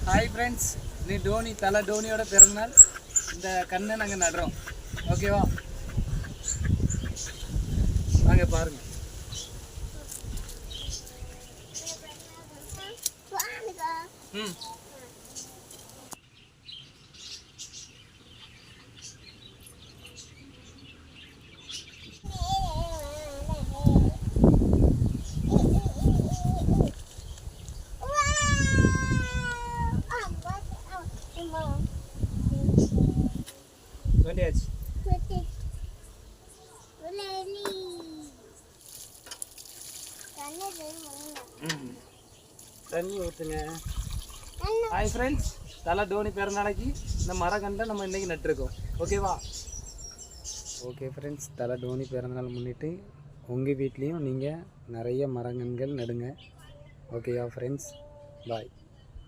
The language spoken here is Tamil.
ஹாய் ஃப்ரெண்ட்ஸ், நீ தலை டோனியோட பிறந்தநாள். இந்த கண்ணை நாங்கள் நடுறோம். ஓகேவா? வாங்க பாருங்க. ம் வேண்டியாச்சு. தண்ணி ஊற்றுங்க. ஹாய் ஃப்ரெண்ட்ஸ், தலை டோனி பிறந்தநாளைக்கு இந்த மரக்கண்டை நம்ம இன்றைக்கி நட்டுருக்கோம். ஓகேவா? ஓகே ஃப்ரெண்ட்ஸ், தலை டோனி பிறந்தநாள் முன்னிட்டு உங்கள் வீட்லேயும் நீங்கள் நிறைய மரக்கன்கள் நடுங்க. ஓகேவா ஃப்ரெண்ட்ஸ்? பாய்.